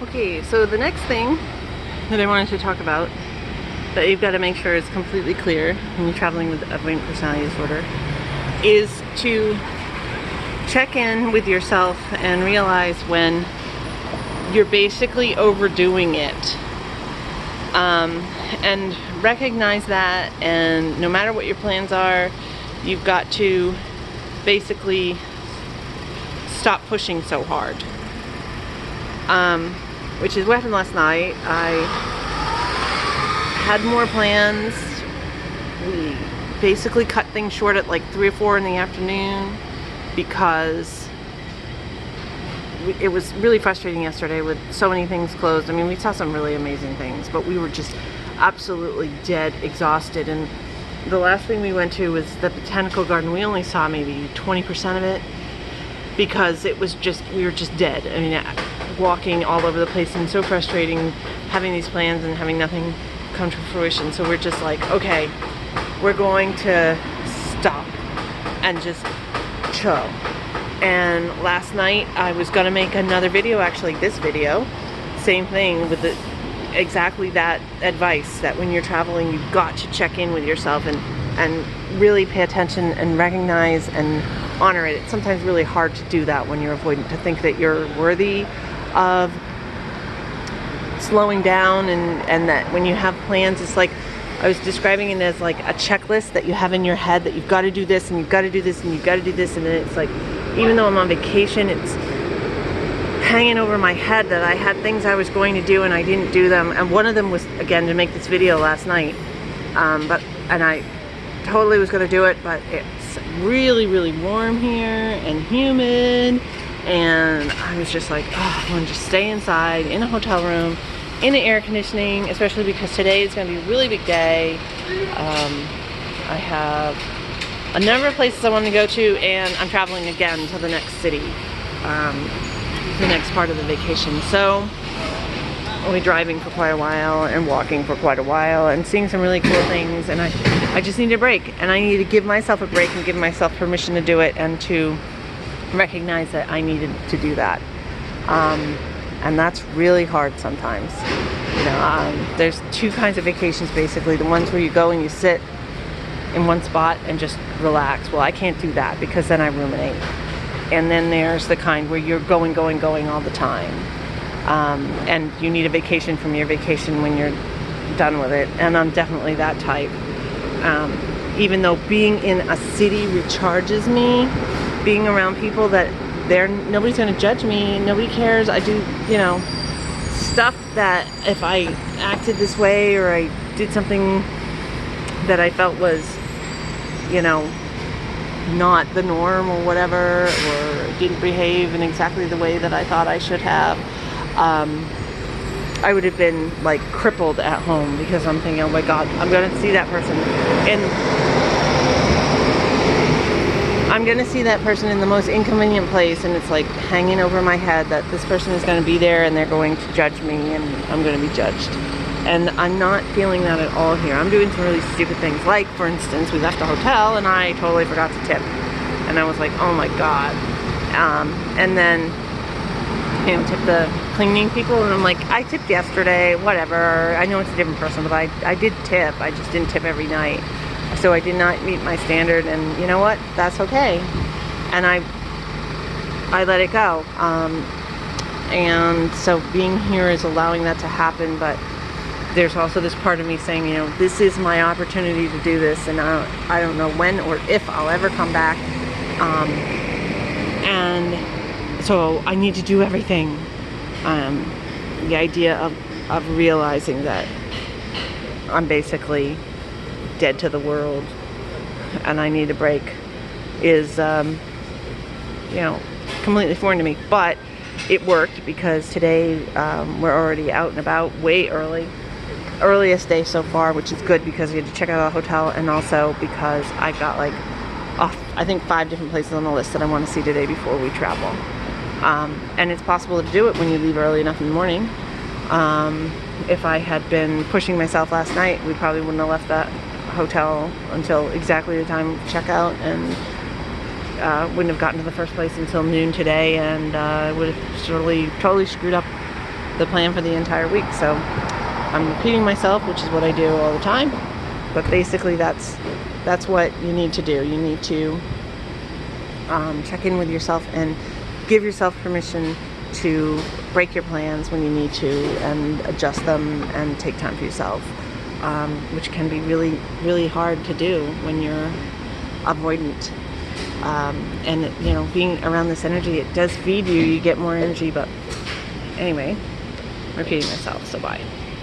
Okay, so the next thing that I wanted to talk about that you've got to make sure is completely clear when you're traveling with avoidant personality disorder is to check in with yourself and realize when you're basically overdoing it. And recognize that, and no matter what your plans are, you've got to basically stop pushing so hard. Which is what happened last night. I had more plans. We basically cut things short at like 3 or 4 in the afternoon because it was really frustrating yesterday with so many things closed. I mean, we saw some really amazing things, but we were just absolutely dead exhausted. And the last thing we went to was the botanical garden. We only saw maybe 20% of it because it was just, we were just dead. I mean, walking all over the place, and so frustrating having these plans and having nothing come to fruition. So we're just like, okay, we're going to stop and just chill. And last night I was gonna make another video, actually this video, same thing with exactly that advice, that when you're traveling you've got to check in with yourself and really pay attention and recognize and honor it. It's sometimes really hard to do that when you're avoidant, to think that you're worthy of slowing down, and that when you have plans, it's like, I was describing it as like a checklist that you have in your head, that you've got to do this and you've got to do this and you've got to do this, and then it's like, even though I'm on vacation, it's hanging over my head that I had things I was going to do and I didn't do them. And one of them was, again, to make this video last night, and I totally was going to do it, but it's really, really warm here and humid, and I was just like, oh, I want to just stay inside in a hotel room in the air conditioning, especially because today is going to be a really big day. I have a number of places I want to go to, and I'm traveling again to the next city, the next part of the vacation. So I'll be driving for quite a while and walking for quite a while and seeing some really cool things, and I just need a break, and I need to give myself a break and give myself permission to do it, and to recognize that I needed to do that. And that's really hard sometimes. You know, there's 2 kinds of vacations basically. The ones where you go and you sit in one spot and just relax. Well, I can't do that because then I ruminate. And then there's the kind where you're going all the time. And you need a vacation from your vacation when you're done with it. And I'm definitely that type. Even though being in a city recharges me, being around people that nobody's gonna judge me, nobody cares. I do, you know, stuff that if I acted this way or I did something that I felt was, you know, not the norm or whatever, or didn't behave in exactly the way that I thought I should have, I would have been like crippled at home, because I'm thinking, oh my God, I'm gonna see that person in the most inconvenient place, and it's like hanging over my head that this person is going to be there and they're going to judge me and I'm going to be judged. And I'm not feeling that at all here. I'm doing some really stupid things, like, for instance, we left a hotel and I totally forgot to tip, and I was like, oh my God. And then, you know, tip the cleaning people, and I'm like, I tipped yesterday, whatever, I know it's a different person, but I did tip, I just didn't tip every night. So I did not meet my standard, and you know what? That's okay. And I let it go. And so being here is allowing that to happen, but there's also this part of me saying, you know, this is my opportunity to do this, and I don't know when or if I'll ever come back. And so I need to do everything. The idea of realizing that I'm basically dead to the world and I need a break is, you know, completely foreign to me. But it worked, because today we're already out and about way early. Earliest day so far, which is good because we had to check out a hotel, and also because I've got like, I think 5 different places on the list that I want to see today before we travel. And it's possible to do it when you leave early enough in the morning. If I had been pushing myself last night, we probably wouldn't have left that hotel until exactly the time of checkout, and wouldn't have gotten to the first place until noon today, and would have totally screwed up the plan for the entire week. So I'm repeating myself, which is what I do all the time, but basically that's what you need to do. You need to check in with yourself and give yourself permission to break your plans when you need to and adjust them and take time for yourself, which can be really, really hard to do when you're avoidant. And you know, being around this energy, it does feed you. You get more energy, but anyway, repeating myself, so bye.